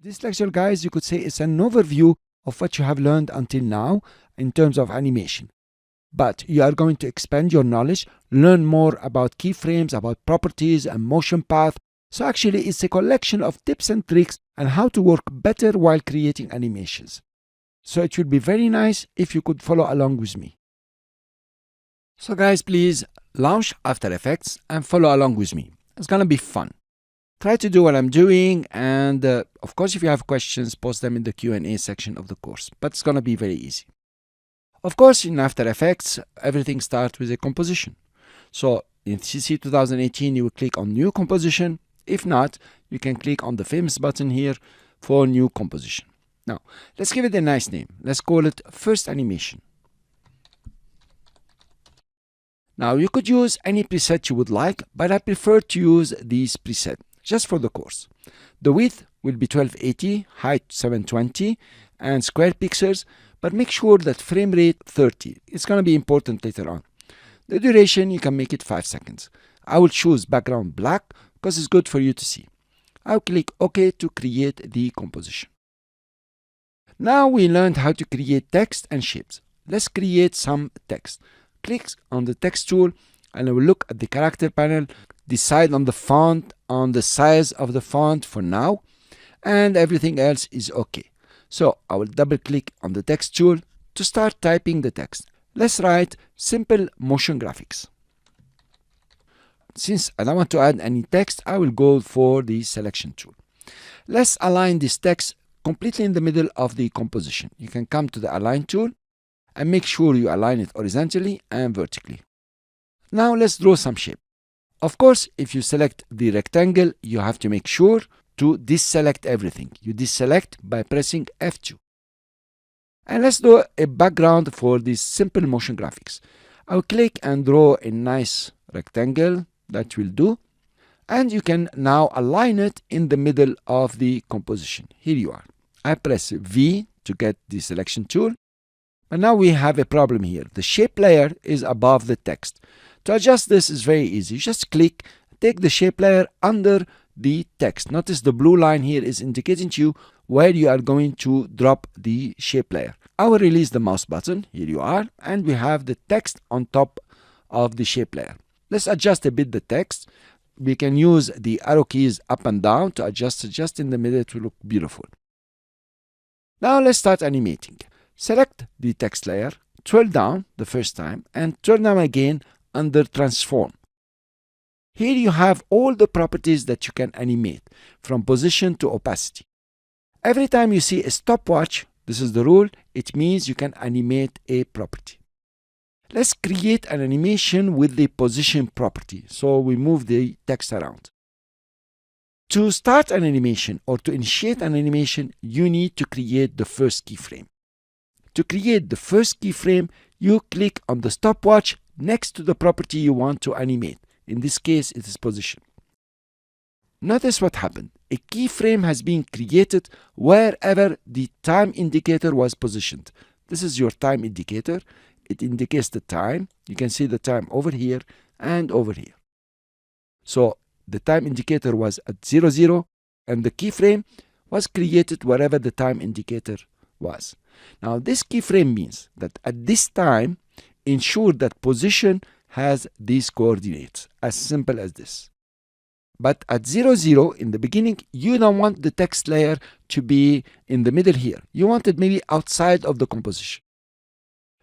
This lecture, guys, you could say it's an overview of what you have learned until now in terms of animation. But you are going to expand your knowledge, learn more about keyframes, about properties and motion path. So actually it's a collection of tips and tricks on how to work better while creating animations. So it would be very nice if you could follow along with me. So guys, please launch After Effects and follow along with me. It's gonna be fun. Try to do what I'm doing, and of course if you have questions, post them in the Q&A section of the course, but it's gonna be very easy. Of course, in After Effects, everything starts with a composition. So in CC 2018, you will click on New Composition. If not, you can click on the famous button here for New Composition. Now, let's give it a nice name. Let's call it First Animation. Now, you could use any preset you would like, but I prefer to use these presets just for the course. The width will be 1280, height 720, and square pixels, but make sure that frame rate 30. It's going to be important later on. The duration, you can make it 5 seconds. I will choose background black because it's good for you to see. I'll click OK to create the composition. Now we learned how to create text and shapes. Let's create some text. Click on the text tool and I will look at the character panel, decide on the font, on the size of the font for now, and everything else is okay. So I will double click on the text tool to start typing the text. Let's write simple motion graphics. Since I don't want to add any text, I will go for the selection tool. Let's align this text completely in the middle of the composition. You can come to the align tool and make sure you align it horizontally and vertically. Now let's draw some shape. Of course, if you select the rectangle, you have to make sure to deselect everything. You deselect by pressing F2. And let's do a background for this simple motion graphics. I'll click and draw a nice rectangle. That will do. And you can now align it in the middle of the composition. Here you are. I press V to get the selection tool. And now we have a problem here. The shape layer is above the text. To adjust this is very easy. You just click, take the shape layer under the text. Notice the blue line here is indicating to you where you are going to drop the shape layer. I will release the mouse button. Here you are. And we have the text on top of the shape layer. Let's adjust a bit the text. We can use the arrow keys up and down to adjust it just in the middle to look beautiful. Now let's start animating. Select the text layer, twirl down the first time, and twirl down again under Transform. Here you have all the properties that you can animate, from position to opacity. Every time you see a stopwatch, this is the rule, it means you can animate a property. Let's create an animation with the position property. So we move the text around. To start an animation or to initiate an animation, you need to create the first keyframe. To create the first keyframe, you click on the stopwatch next to the property you want to animate. In this case, it is position. Notice what happened. A keyframe has been created wherever the time indicator was positioned. This is your time indicator. It indicates the time. You can see the time over here and over here. So the time indicator was at 00 and the keyframe was created wherever the time indicator was. Now this keyframe means that at this time, ensure that position has these coordinates, as simple as this. But at 00 in the beginning, you don't want the text layer to be in the middle here. You want it maybe outside of the composition.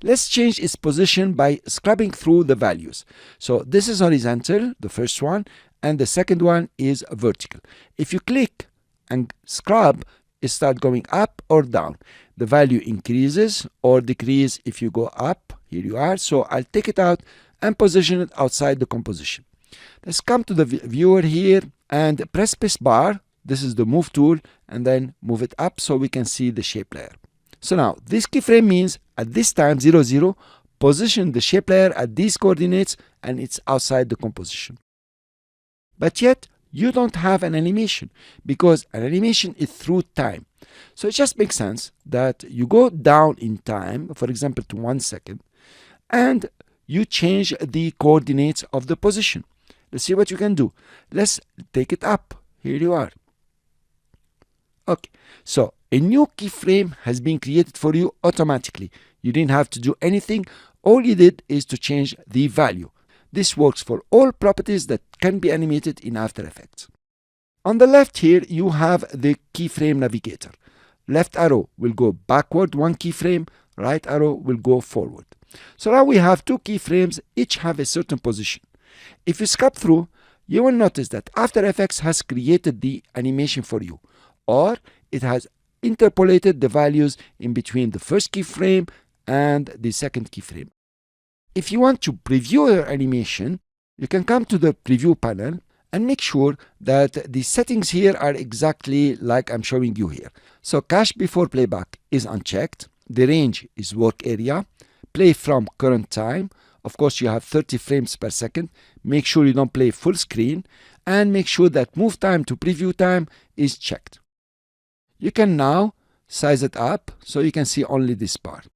Let's change its position by scrubbing through the values. So this is horizontal, the first one, and the second one is vertical. If you click and scrub, it starts going up or down. The value increases or decreases if you go up. Here you are. So I'll take it out and position it outside the composition. Let's come to the viewer here and press space bar. This is the move tool, and then move it up so we can see the shape layer. So now this keyframe means at this time 00, position the shape layer at these coordinates and it's outside the composition. But yet you don't have an animation because an animation is through time. So it just makes sense that you go down in time, for example to 1 second, and you change the coordinates of the position. Let's see what you can do. Let's take it up. Here you are. Okay, so a new keyframe has been created for you automatically. You didn't have to do anything. All you did is to change the value. This works for all properties that can be animated in After Effects. On the left here, you have the keyframe navigator. Left arrow will go backward one keyframe, right arrow will go forward. So now we have two keyframes, each have a certain position. If you scrub through, you will notice that After Effects has created the animation for you, or it has interpolated the values in between the first keyframe and the second keyframe. If you want to preview your animation, you can come to the preview panel and make sure that the settings here are exactly like I'm showing you here. So cache before playback is unchecked, the range is work area, play from current time, of course you have 30 frames per second, make sure you don't play full screen, and make sure that move time to preview time is checked. You can now size it up so you can see only this part.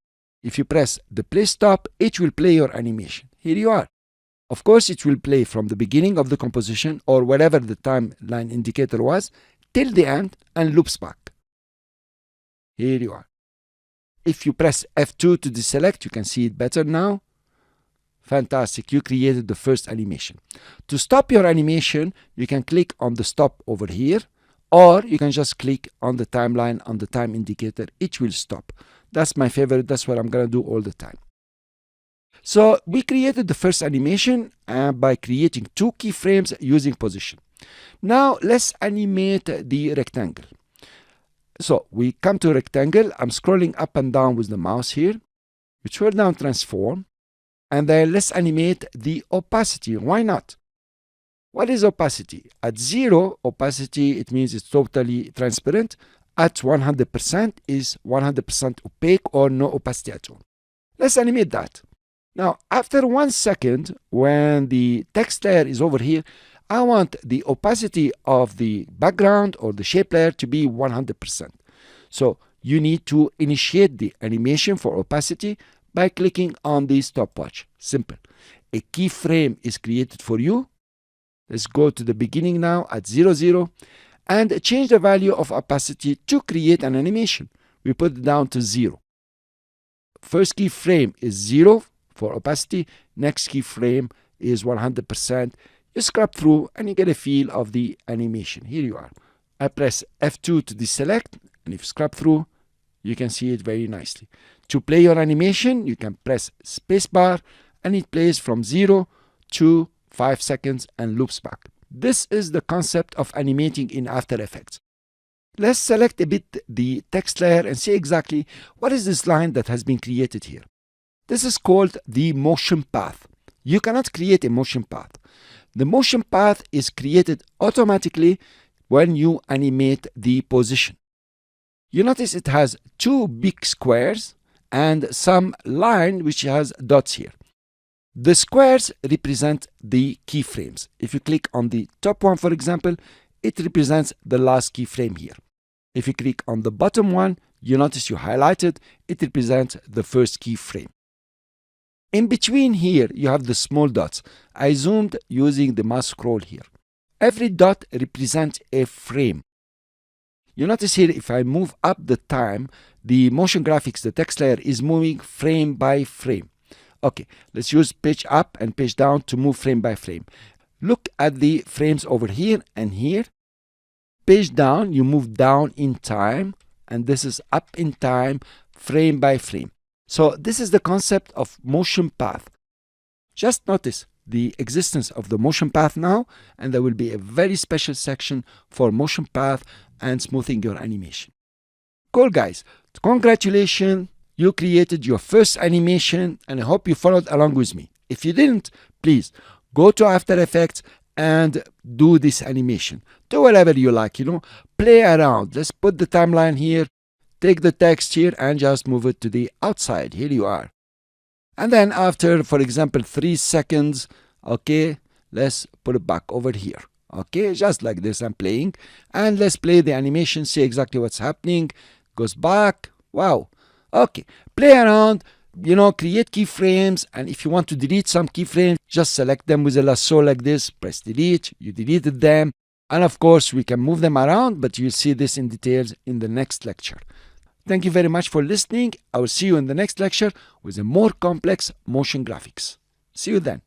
If you press the play stop, it will play your animation. Here you are. Of course, it will play from the beginning of the composition or whatever the timeline indicator was till the end and loops back. Here you are. If you press F2 to deselect, you can see it better now. Fantastic, you created the first animation. To stop your animation, you can click on the stop over here, or you can just click on the timeline on the time indicator. It will stop. That's my favorite. That's what I'm going to do all the time. So we created the first animation by creating two keyframes using position. Now let's animate the rectangle. So we come to rectangle. I'm scrolling up and down with the mouse here. We scroll down transform. And then let's animate the opacity. Why not? What is opacity? At 0 opacity, it means it's totally transparent. At 100% is 100% opaque or no opacity at all. Let's animate that. Now, after 1 second, when the text layer is over here, I want the opacity of the background or the shape layer to be 100%. So you need to initiate the animation for opacity by clicking on the stopwatch. Simple. A keyframe is created for you. Let's go to the beginning now at 00 and change the value of opacity to create an animation. We put it down to 0. First keyframe is 0 for opacity. Next keyframe is 100%. You scrub through and you get a feel of the animation. Here you are. I press F2 to deselect, and if you scrub through, you can see it very nicely. To play your animation, you can press spacebar and it plays from 0 to 5 seconds and loops back. This is the concept of animating in After Effects. Let's select a bit the text layer and see exactly what is this line that has been created here. This is called the motion path. You cannot create a motion path. The motion path is created automatically when you animate the position. You notice it has two big squares and some line which has dots here. The squares represent the keyframes. If you click on the top one, for example, it represents the last keyframe here. If you click on the bottom one, you notice you highlighted, it represents the first keyframe. In between here, you have the small dots. I zoomed using the mouse scroll here. Every dot represents a frame. You notice here, if I move up the time, the motion graphics, the text layer is moving frame by frame. Okay, let's use page up and page down to move frame by frame. Look at the frames over here and here. Page down, you move down in time, and this is up in time, frame by frame. So this is the concept of motion path. Just notice the existence of the motion path now, and there will be a very special section for motion path and smoothing your animation. Cool, guys. Congratulations. You created your first animation, and I hope you followed along with me. If you didn't, please go to After Effects and do this animation. Do whatever you like, play around. Let's put the timeline here, take the text here, and just move it to the outside. Here you are. And then after, for example, 3 seconds, okay, let's put it back over here. Okay, just like this I'm playing. And let's play the animation, see exactly what's happening. Goes back. Wow. Okay, play around, create keyframes, and if you want to delete some keyframes, just select them with a lasso like this, press delete, you deleted them. And of course, we can move them around, but you'll see this in details in the next lecture. Thank you very much for listening. I will see you in the next lecture with a more complex motion graphics. See you then.